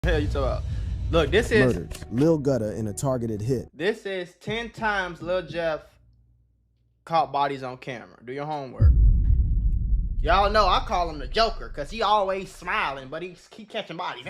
Hell you talking about? Look, this is Murders. Lil Gutta in a targeted hit. This is 10 times Lil Jeff caught bodies on camera. Do your homework. Y'all know I call him the Joker because he always smiling, but he keep catching bodies.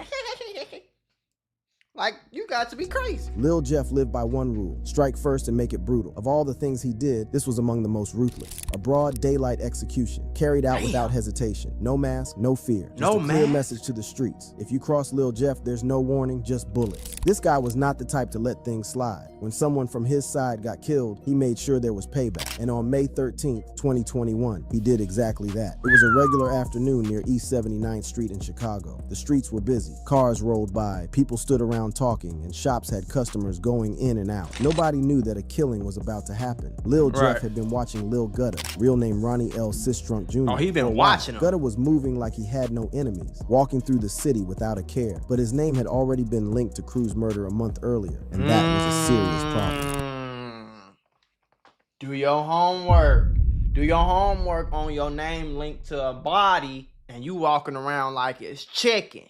Like, you got to be crazy. Lil Jeff lived by one rule: strike first and make it brutal. Of all the things he did, this was among the most ruthless. A broad daylight execution, carried out without hesitation. No mask, no fear. Just a clear message to the streets. If you cross Lil Jeff, there's no warning, just bullets. This guy was not the type to let things slide. When someone from his side got killed, he made sure there was payback. And on May 13th, 2021, he did exactly that. It was a regular afternoon near East 79th Street in Chicago. The streets were busy. Cars rolled by, people stood around talking, and shops had customers going in and out. Nobody knew that a killing was about to happen. Lil Jeff had been watching Lil Gutta, real name Ronnie L. Sistrunk Jr. Oh, he been watching him. Gutta was moving like he had no enemies, walking through the city without a care. But his name had already been linked to Crew's murder a month earlier, and that was a serious problem. Do your homework. Do your homework on your name linked to a body, and you walking around like it's chicken.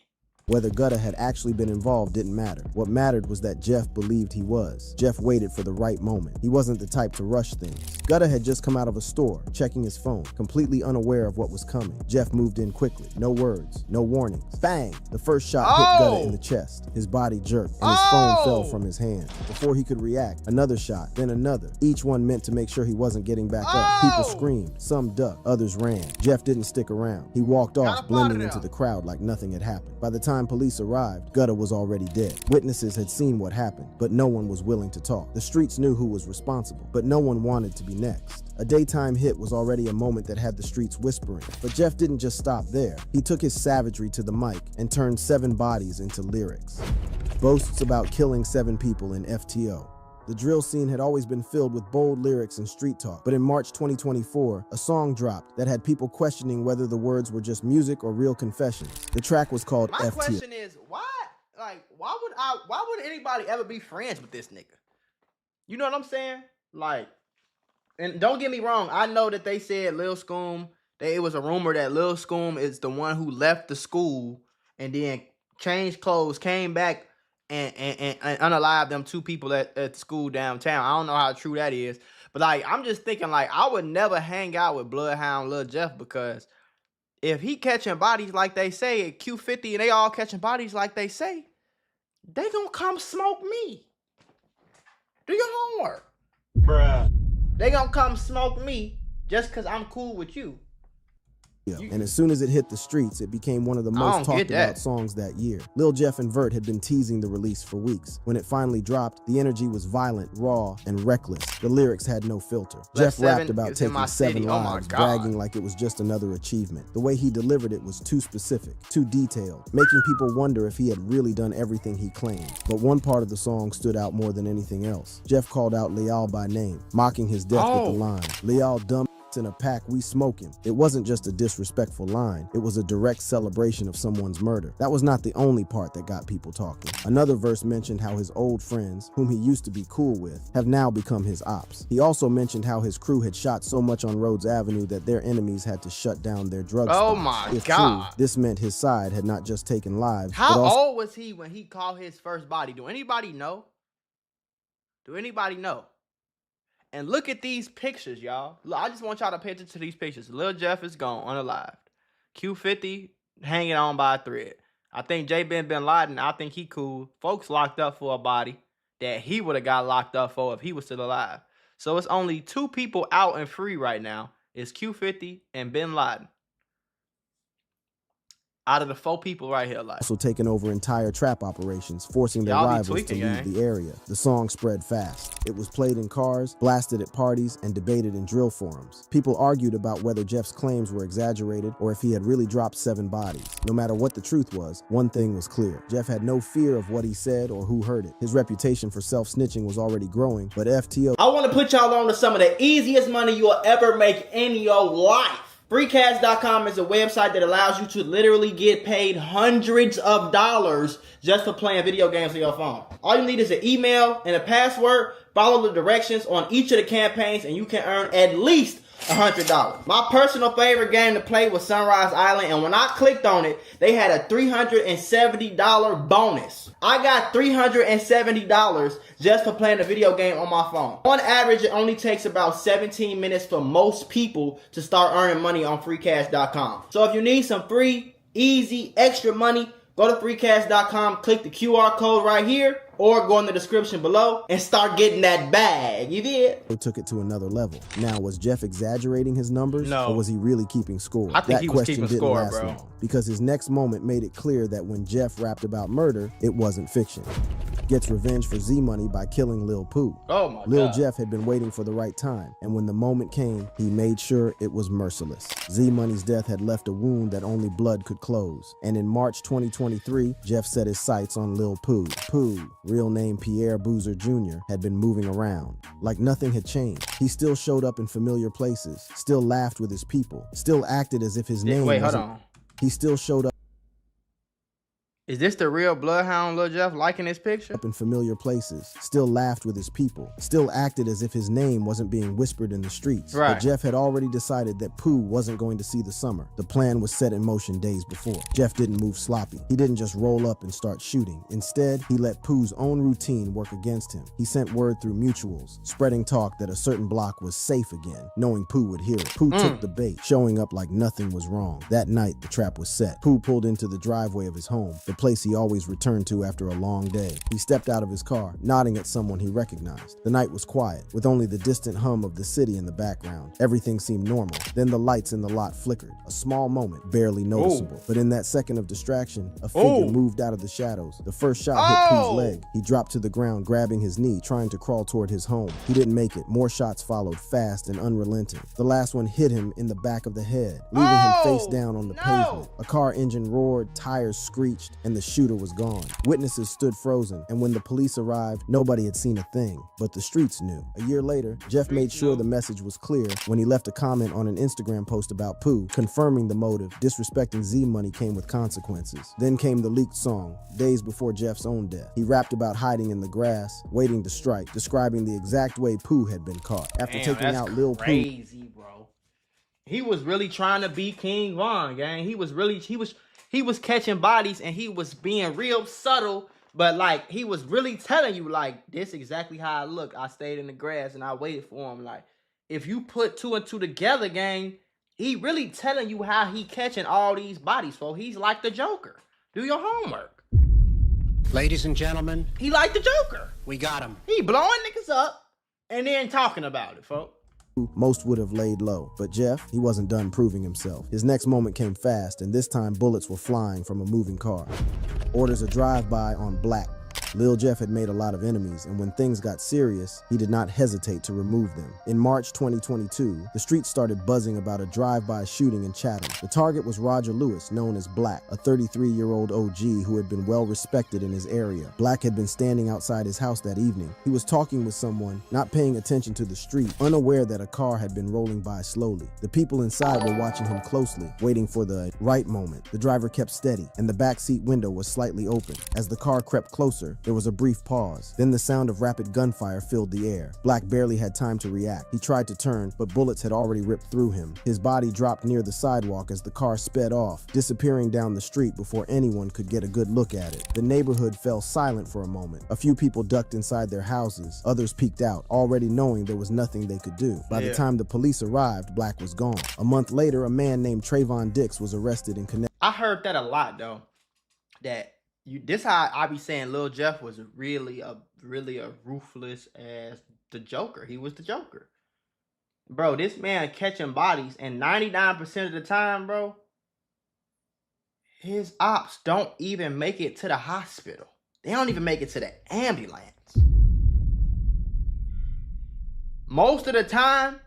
Whether Gutta had actually been involved didn't matter. What mattered was that Jeff believed he was. Jeff waited for the right moment. He wasn't the type to rush things. Gutta had just come out of a store, checking his phone, completely unaware of what was coming. Jeff moved in quickly. No words, no warnings. Bang! The first shot hit Gutta in the chest. His body jerked, and his phone fell from his hand. Before he could react, another shot, then another. Each one meant to make sure he wasn't getting back up. People screamed, some ducked, others ran. Jeff didn't stick around. He walked off, blending into the crowd like nothing had happened. By the time police arrived, Gutta was already dead. Witnesses had seen what happened, but no one was willing to talk. The streets knew who was responsible, but no one wanted to be next. A daytime hit was already a moment that had the streets whispering, but Jeff didn't just stop there. He took his savagery to the mic and turned 7 bodies into lyrics. Boasts about killing 7 people in FTO. The drill scene had always been filled with bold lyrics and street talk, but in March 2024, a song dropped that had people questioning whether the words were just music or real confessions. The track was called FTO. My question is, why would anybody ever be friends with this nigga? You know what I'm saying? Like, and don't get me wrong, I know that they said Lil Scoom, it was a rumor that Lil Scoom is the one who left the school and then changed clothes, came back, and unalived them 2 people at the school downtown. I don't know how true that is. But, like, I'm just thinking, like, I would never hang out with Bloodhound Lil Jeff because if he catching bodies like they say at Q50 and they all catching bodies like they say, they gonna come smoke me. Do your homework. Bruh. They gonna come smoke me just because I'm cool with you. And as soon as it hit the streets, it became one of the most talked about songs that year. Lil Jeff and Vert had been teasing the release for weeks. When it finally dropped, the energy was violent, raw, and reckless. The lyrics had no filter. Jeff rapped about taking 7 lives, bragging like it was just another achievement. The way he delivered it was too specific, too detailed, making people wonder if he had really done everything he claimed. But one part of the song stood out more than anything else. Jeff called out Leal by name, mocking his death with the line, "Leal dumb in a pack, we smoke him." It wasn't just a disrespectful line, it was a direct celebration of someone's murder. That was not the only part that got people talking. Another verse mentioned how his old friends, whom he used to be cool with, have now become his ops. He also mentioned how his crew had shot so much on Rhodes Avenue that their enemies had to shut down their drug Oh spots. my If God. true, this meant his side had not just taken lives, How but also old was he when he caught his first body? Do anybody know? Do anybody know? And look at these pictures, y'all. I just want y'all to pay attention to these pictures. Lil Jeff is gone, unalived. Q50 hanging on by a thread. I think J. Bin Laden, I think he cool. Folks locked up for a body that he would have got locked up for if he was still alive. So it's only 2 people out and free right now. It's Q50 and Bin Laden. Out of the 4 people right here, like, also taken over entire trap operations, forcing their Y'all be rivals tweaking, to leave gang. the area. The song spread fast. It was played in cars, blasted at parties, and debated in drill forums. People argued about whether Jeff's claims were exaggerated or if he had really dropped 7 bodies. No matter what the truth was, one thing was clear. Jeff had no fear of what he said or who heard it. His reputation for self-snitching was already growing, but FTO... I want to put y'all on to some of the easiest money you'll ever make in your life. Freecash.com is a website that allows you to literally get paid hundreds of dollars just for playing video games on your phone. All you need is an email and a password. Follow the directions on each of the campaigns and you can earn at least $100. My personal favorite game to play was Sunrise Island, and when I clicked on it, they had a $370 bonus. I got $370 just for playing a video game on my phone. On average, it only takes about 17 minutes for most people to start earning money on Freecash.com. So if you need some free, easy, extra money, go to Freecash.com, click the QR code right here, or go in the description below and start getting that bag. You did? They took it to another level. Now, was Jeff exaggerating his numbers? No. Or was he really keeping score? I think he was keeping score, bro. Because his next moment made it clear that when Jeff rapped about murder, it wasn't fiction. Gets revenge for Z-Money by killing Lil Pooh. Oh my Lil God. Jeff had been waiting for the right time, and when the moment came, he made sure it was merciless. Z-Money's death had left a wound that only blood could close, and in March 2023, Jeff set his sights on Lil Pooh. Pooh, real name Pierre Boozer Jr., had been moving around. Like nothing had changed. He still showed up in familiar places, still laughed with his people, still acted as if his name Wait, wasn't... hold on. He still showed up Is this the real Bloodhound Lil Jeff liking this picture? in familiar places, still laughed with his people, still acted as if his name wasn't being whispered in the streets. Right. But Jeff had already decided that Pooh wasn't going to see the summer. The plan was set in motion days before. Jeff didn't move sloppy. He didn't just roll up and start shooting. Instead, he let Pooh's own routine work against him. He sent word through mutuals, spreading talk that a certain block was safe again, knowing Pooh would hear it. Pooh took the bait, showing up like nothing was wrong. That night, the trap was set. Pooh pulled into the driveway of his home, the place he always returned to after a long day. He stepped out of his car, nodding at someone he recognized. The night was quiet, with only the distant hum of the city in the background. Everything seemed normal. Then the lights in the lot flickered. A small moment, barely noticeable. But in that second of distraction, a figure moved out of the shadows. The first shot hit Pooh's leg. He dropped to the ground, grabbing his knee, trying to crawl toward his home. He didn't make it. More shots followed, fast and unrelenting. The last one hit him in the back of the head, leaving him face down on the pavement. A car engine roared, tires screeched, and the shooter was gone. Witnesses stood frozen, and when the police arrived, nobody had seen a thing, but the streets knew. A year later, Jeff made sure the message was clear when he left a comment on an Instagram post about Pooh, confirming the motive. Disrespecting Z-Money came with consequences. Then came the leaked song, days before Jeff's own death. He rapped about hiding in the grass, waiting to strike, describing the exact way Pooh had been caught. After taking out Lil Pooh, crazy, bro. He was really trying to be King Von, gang. He was catching bodies, and he was being real subtle, but like he was really telling you, like, this exactly how I look. I stayed in the grass and I waited for him. Like, if you put two and two together, gang, he really telling you how he catching all these bodies. So he's like the Joker. Do your homework. Ladies and gentlemen, He like the Joker. we got him. He blowing niggas up and then talking about it, folks. most would have laid low. But Jeff, he wasn't done proving himself. His next moment came fast, and this time bullets were flying from a moving car. Orders a drive-by on Black. Lil Jeff had made a lot of enemies, and when things got serious, he did not hesitate to remove them. In March 2022, the streets started buzzing about a drive-by shooting in Chatham. The target was Roger Lewis, known as Black, a 33-year-old OG who had been well respected in his area. Black had been standing outside his house that evening. He was talking with someone, not paying attention to the street, unaware that a car had been rolling by slowly. The people inside were watching him closely, waiting for the right moment. The driver kept steady, and the backseat window was slightly open. As the car crept closer, there was a brief pause. Then the sound of rapid gunfire filled the air. Black barely had time to react. He tried to turn, but bullets had already ripped through him. His body dropped near the sidewalk as the car sped off, disappearing down the street before anyone could get a good look at it. The neighborhood fell silent for a moment. A few people ducked inside their houses. Others peeked out, already knowing there was nothing they could do. By the time the police arrived, Black was gone. A month later, a man named Trayvon Dix was arrested in connection. I heard that a lot though. That this how I be saying Lil Jeff was really a ruthless as the Joker. He was the Joker. Bro, this man catching bodies, and 99% of the time, bro, his ops don't even make it to the hospital. They don't even make it to the ambulance. Most of the time,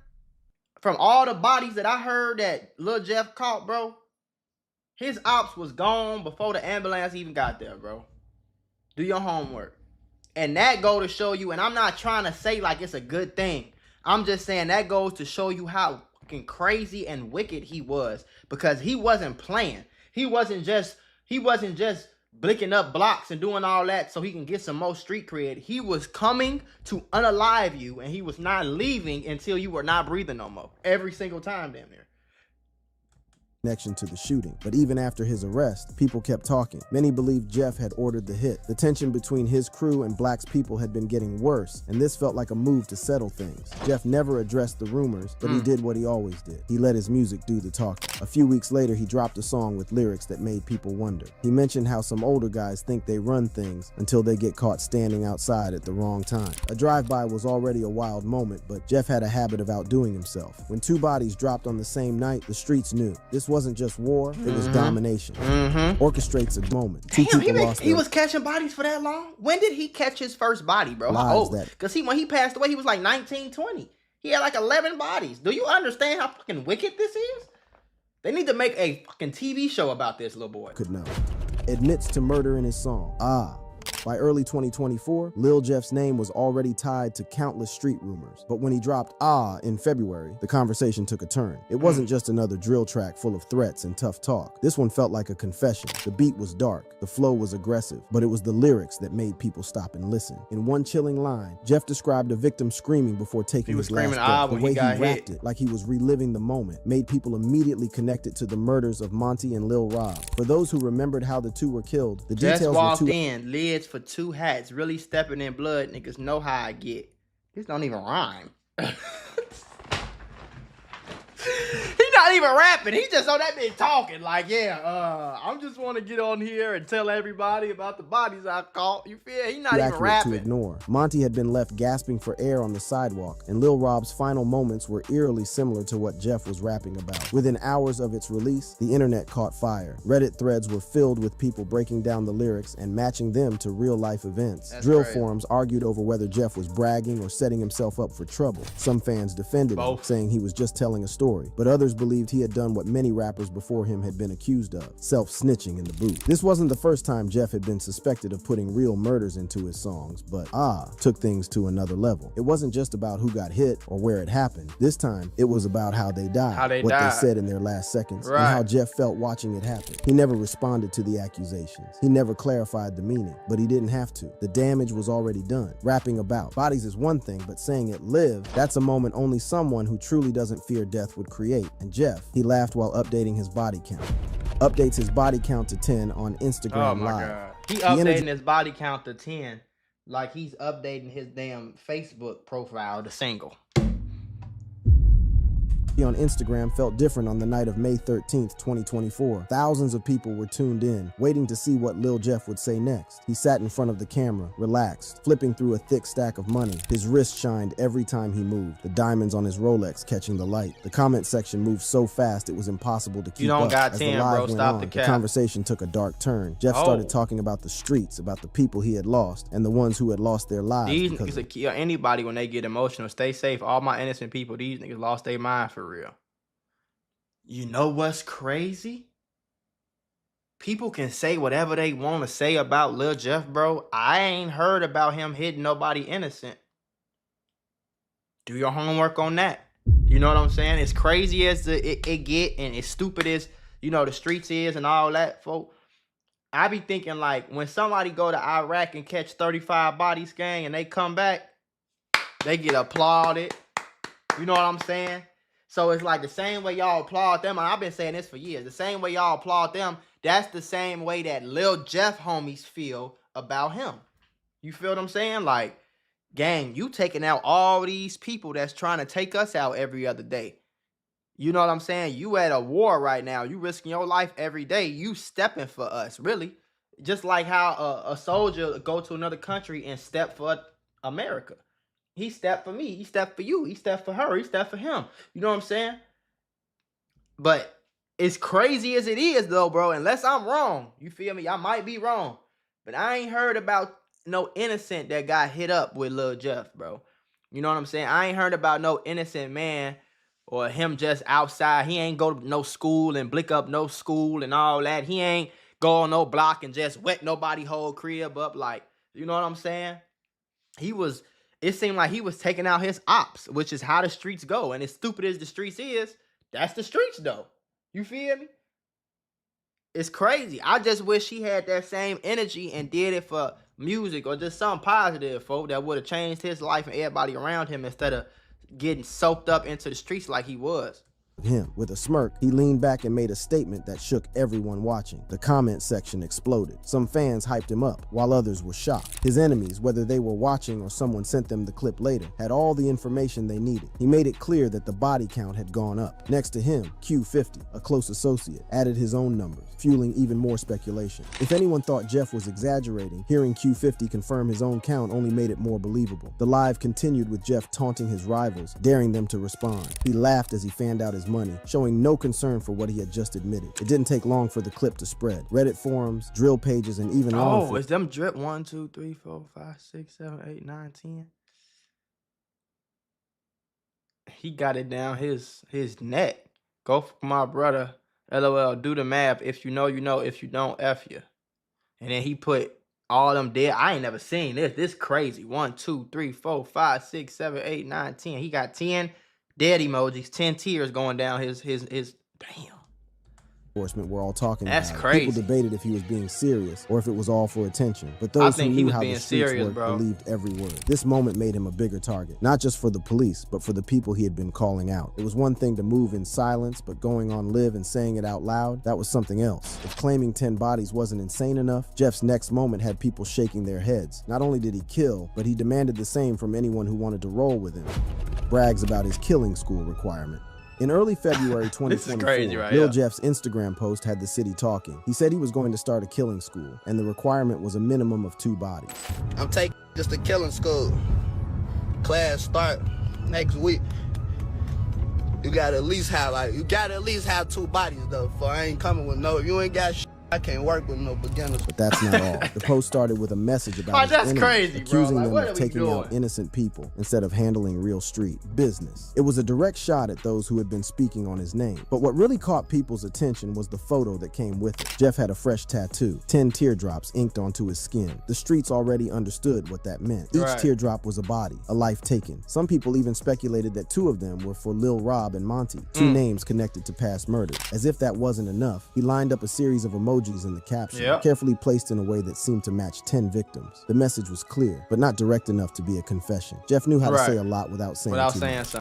from all the bodies that I heard that Lil Jeff caught, bro, his ops was gone before the ambulance even got there, bro. Do your homework. And that go to show you, and I'm not trying to say like it's a good thing. I'm just saying that goes to show you how fucking crazy and wicked he was. Because he wasn't playing. He wasn't just blicking up blocks and doing all that so he can get some more street cred. He was coming to unalive you, and he was not leaving until you were not breathing no more. Every single time, damn near. Connection to the shooting. But even after his arrest, people kept talking. Many believed Jeff had ordered the hit. The tension between his crew and Black's people had been getting worse, and this felt like a move to settle things. Jeff never addressed the rumors, but he did what he always did. He let his music do the talking. A few weeks later, he dropped a song with lyrics that made people wonder. He mentioned how some older guys think they run things until they get caught standing outside at the wrong time. A drive-by was already a wild moment, but Jeff had a habit of outdoing himself. When 2 bodies dropped on the same night, the streets knew. This wasn't just war, it was domination. Orchestrates a moment. Damn, he was catching bodies for that long? When did he catch his first body, bro? How old? Because when he passed away, he was like 19, 20. He had like 11 bodies. Do you understand how fucking wicked this is? They need to make a fucking TV show about this little boy. Could know. Admits to murder in his song. By early 2024, Lil Jeff's name was already tied to countless street rumors. But when he dropped in February, the conversation took a turn. It wasn't just another drill track full of threats and tough talk. This one felt like a confession. The beat was dark, the flow was aggressive, but it was the lyrics that made people stop and listen. In one chilling line, Jeff described a victim screaming before taking his last breath. The way he rapped it, like he was reliving the moment, made people immediately connect it to the murders of Monty and Lil Rob. For those who remembered how the two were killed, the details were lids for 2 hats, really stepping in blood. Niggas know how I get. This don't even rhyme. He not even rapping. He just on that bitch talking like, I just want to get on here and tell everybody about the bodies I caught. You feel? He not even rapping. To ignore. Monty had been left gasping for air on the sidewalk, and Lil Rob's final moments were eerily similar to what Jeff was rapping about. Within hours of its release, the internet caught fire. Reddit threads were filled with people breaking down the lyrics and matching them to real-life events. Drill forums argued over whether Jeff was bragging or setting himself up for trouble. Some fans defended him, saying he was just telling a story, but others believed he had done what many rappers before him had been accused of, self-snitching in the booth. This wasn't the first time Jeff had been suspected of putting real murders into his songs, but took things to another level. It wasn't just about who got hit or where it happened. This time, it was about how they died, they said in their last seconds, and how Jeff felt watching it happen. He never responded to the accusations. He never clarified the meaning, but he didn't have to. The damage was already done. Rapping about bodies is one thing, but saying it lived, that's a moment only someone who truly doesn't fear death would create. And Jeff, he laughed while updating his body count. Updates his body count to 10 on Instagram Live. God. He updating his body count to 10 like he's updating his damn Facebook profile to single. On Instagram felt different on the night of May 13th, 2024. Thousands of people were tuned in, waiting to see what Lil Jeff would say next. He sat in front of the camera, relaxed, flipping through a thick stack of money. His wrist shined every time he moved, the diamonds on his Rolex catching the light. The comment section moved so fast it was impossible to keep up. You don't got 10, bro. Stop the cap. The conversation took a dark turn. Jeff started talking about the streets, about the people he had lost, and the ones who had lost their lives. These niggas kill anybody when they get emotional. Stay safe. All my innocent people, these niggas lost their mind for real. You know what's crazy? People can say whatever they want to say about Lil Jeff, bro. I ain't heard about him hitting nobody innocent. Do your homework on that. You know what I'm saying? As crazy as it get and as stupid as, the streets is and all that, folk. I be thinking like when somebody go to Iraq and catch 35 bodies, gang, and they come back, they get applauded. You know what I'm saying? So it's like the same way y'all applaud them, and I've been saying this for years, the same way y'all applaud them, that's the same way that Lil Jeff homies feel about him. You feel what I'm saying? Like, gang, you taking out all these people that's trying to take us out every other day. You know what I'm saying? You at a war right now. You risking your life every day. You stepping for us, really. Just like how a soldier go to another country and step for America. He stepped for me. He stepped for you. He stepped for her. He stepped for him. You know what I'm saying? But as crazy as it is, though, bro, unless I'm wrong, you feel me? I might be wrong. But I ain't heard about no innocent that got hit up with Lil Jeff, bro. You know what I'm saying? I ain't heard about no innocent man or him just outside. He ain't go to no school and blick up no school and all that. He ain't go on no block and just wet nobody whole crib up. Like, you know what I'm saying? It seemed like he was taking out his ops, which is how the streets go. And as stupid as the streets is, that's the streets, though. You feel me? It's crazy. I just wish he had that same energy and did it for music or just something positive, folk, that would have changed his life and everybody around him instead of getting soaked up into the streets like he was. Him. With a smirk, he leaned back and made a statement that shook everyone watching. The comment section exploded. Some fans hyped him up, while others were shocked. His enemies, whether they were watching or someone sent them the clip later, had all the information they needed. He made it clear that the body count had gone up. Next to him, Q50, a close associate, added his own numbers, fueling even more speculation. If anyone thought Jeff was exaggerating, hearing Q50 confirm his own count only made it more believable. The live continued with Jeff taunting his rivals, daring them to respond. He laughed as he fanned out his money, showing no concern for what he had just admitted. It didn't take long for the clip to spread. Reddit forums, drill pages, and even Oh, it's them drip 1, 2, 3, 4, 5, 6, 7, 8, 9, 10. He got it down his neck. Go for my brother. LOL, do the math. If you know, you know. If you don't, F you. And then he put all them dead. I ain't never seen this. This crazy. 1, 2, 3, 4, 5, 6, 7, 8, 9, 10. He got 10 dead emojis, 10 tears going down his damn. Enforcement were all talking That's about crazy. it. People debated if he was being serious or if it was all for attention. But those who knew how the streets worked believed every word. This moment made him a bigger target, not just for the police, but for the people he had been calling out. It was one thing to move in silence, but going on live and saying it out loud, that was something else. If claiming 10 bodies wasn't insane enough, Jeff's next moment had people shaking their heads. Not only did he kill, but he demanded the same from anyone who wanted to roll with him. Brags about his killing school requirement. In early February 2024, Lil Jeff's Instagram post had the city talking. He said he was going to start a killing school, and the requirement was a minimum of 2 bodies. I'm taking just a killing school. Class start next week. You gotta at least have 2 bodies though. For I ain't coming with no. If you ain't got shit, I can't work with no beginners. But that's not all. The post started with a message about his enemies, accusing them of taking out innocent people instead of handling real street business. It was a direct shot at those who had been speaking on his name. But what really caught people's attention was the photo that came with it. Jeff had a fresh tattoo, 10 teardrops inked onto his skin. The streets already understood what that meant. Each teardrop was a body, a life taken. Some people even speculated that 2 of them were for Lil Rob and Monty, 2 names connected to past murders. As if that wasn't enough, he lined up a series of emojis in the caption, carefully placed in a way that seemed to match 10 victims. The message was clear, but not direct enough to be a confession. Jeff knew how to say a lot without saying too much. Something.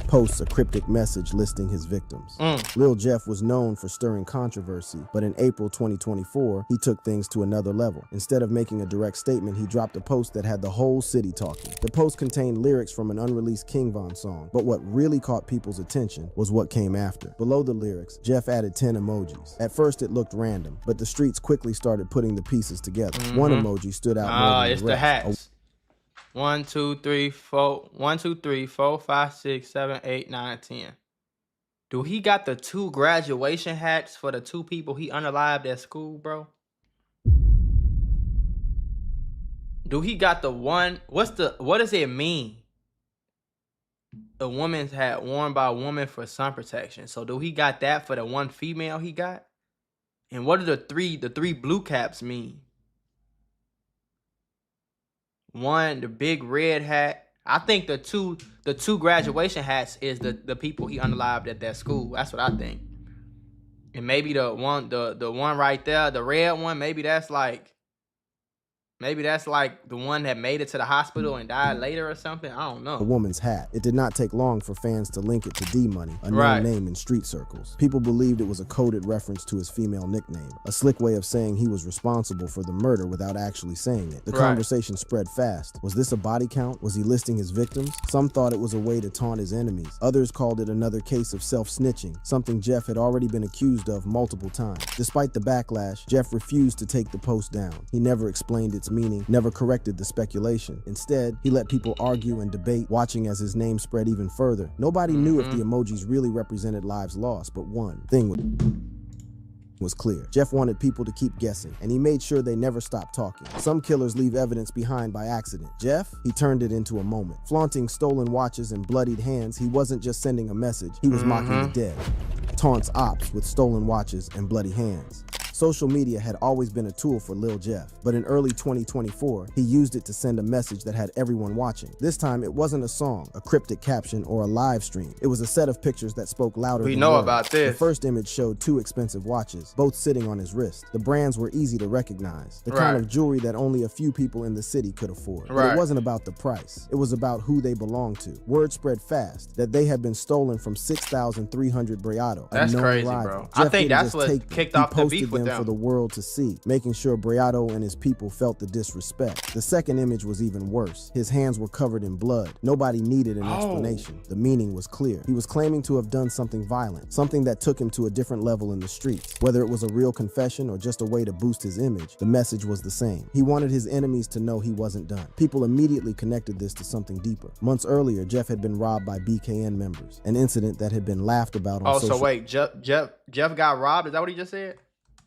Posts a cryptic message listing his victims. Lil Jeff was known for stirring controversy, but in April 2024, he took things to another level. Instead of making a direct statement, he dropped a post that had the whole city talking. The post contained lyrics from an unreleased King Von song, but what really caught people's attention was what came after. Below the lyrics, Jeff added 10 emojis. At first, it looked random, but the streets quickly started putting the pieces together. One emoji stood out more than the rest. The hats. 1, 2, 3, 4. 1, 2, 3, 4, 5, 6, 7, 8, 9, 10. Do he got the 2 graduation hats for the 2 people he unalived at school, bro? Do he got the one? What does it mean? A woman's hat worn by a woman for sun protection. So do he got that for the 1 female he got? And what do the three blue caps mean? 1, the big red hat. I think the two graduation hats is the people he unalived at that school. That's what I think. And maybe the one right there, the red one, maybe that's like the one that made it to the hospital and died later or something. I don't know. A woman's hat. It did not take long for fans to link it to D-Money, a known name in street circles. People believed it was a coded reference to his female nickname, a slick way of saying he was responsible for the murder without actually saying it. The conversation spread fast. Was this a body count? Was he listing his victims? Some thought it was a way to taunt his enemies. Others called it another case of self-snitching, something Jeff had already been accused of multiple times. Despite the backlash, Jeff refused to take the post down. He never explained its meaning, never corrected the speculation. Instead, he let people argue and debate, watching as his name spread even further. Nobody knew if the emojis really represented lives lost, but one thing was... was clear. Jeff wanted people to keep guessing, and he made sure they never stopped talking. Some killers leave evidence behind by accident. Jeff, he turned it into a moment. Flaunting stolen watches and bloodied hands, he wasn't just sending a message, he was mocking the dead. Taunts ops with stolen watches and bloody hands. Social media had always been a tool for Lil Jeff, but in early 2024, he used it to send a message that had everyone watching. This time, it wasn't a song, a cryptic caption, or a live stream. It was a set of pictures that spoke louder than know words. about this. The first image showed two expensive watches, both sitting on his wrist. The brands were easy to recognize, the kind of jewelry that only a few people in the city could afford. But it wasn't about the price. It was about who they belonged to. Word spread fast that they had been stolen from 6,300 Breado. That's crazy, bro. I think that's what kicked off the beef with them. For the world to see, making sure Breado and his people felt the disrespect. The second image was even worse. His hands were covered in blood. Nobody needed an explanation. The meaning was clear. He was claiming to have done something violent, something that took him to a different level in the streets. Whether it was a real confession or just a way to boost his image, the message was the same. He wanted his enemies to know he wasn't done. People immediately connected this to something deeper. Months earlier, Jeff had been robbed by BKN members, an incident that had been laughed about on social. So wait, Jeff got robbed? Is that what he just said?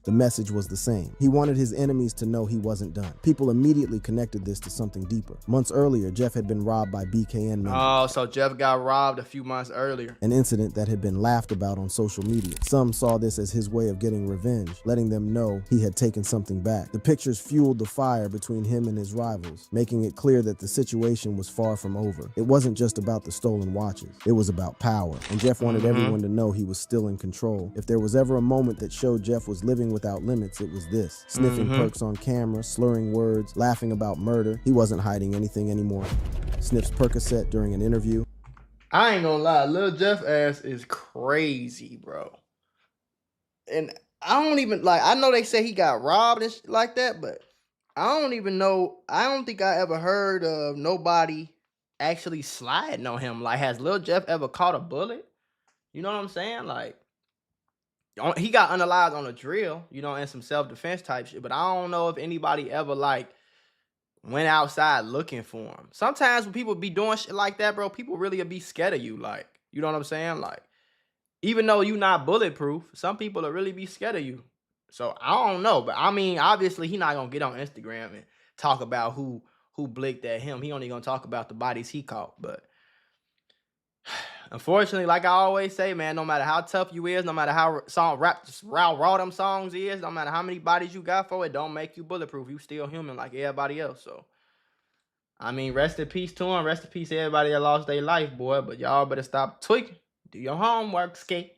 The message was the same. He wanted his enemies to know he wasn't done. People immediately connected this to something deeper. Months earlier, Jeff had been robbed by BKN members. Oh, so Jeff got robbed a few months earlier. An incident that had been laughed about on social media. Some saw this as his way of getting revenge, letting them know he had taken something back. The pictures fueled the fire between him and his rivals, making it clear that the situation was far from over. It wasn't just about the stolen watches. It was about power. And Jeff wanted everyone to know he was still in control. If there was ever a moment that showed Jeff was living without limits, it was this. Sniffing perks on camera, slurring words, laughing about murder. He wasn't hiding anything anymore. Sniffs Percocet during an interview. I ain't gonna lie, Lil Jeff ass is crazy, bro. And I don't even, like, I know they say he got robbed and shit like that, but I don't even know, I don't think I ever heard of nobody actually sliding on him. Like, has Lil Jeff ever caught a bullet? You know what I'm saying? Like, he got unalived on a drill, you know, and some self-defense type shit. But I don't know if anybody ever, like, went outside looking for him. Sometimes when people be doing shit like that, bro, people really be scared of you. Like, you know what I'm saying? Like, even though you not bulletproof, some people will really be scared of you. So, I don't know. But, I mean, obviously, he not going to get on Instagram and talk about who blicked at him. He only going to talk about the bodies he caught. But unfortunately, like I always say, man, no matter how tough you is, no matter how raw them songs is, no matter how many bodies you got for it, don't make you bulletproof. You still human like everybody else. So, I mean, rest in peace to him. Rest in peace to everybody that lost their life, boy. But y'all better stop tweaking. Do your homework, skate.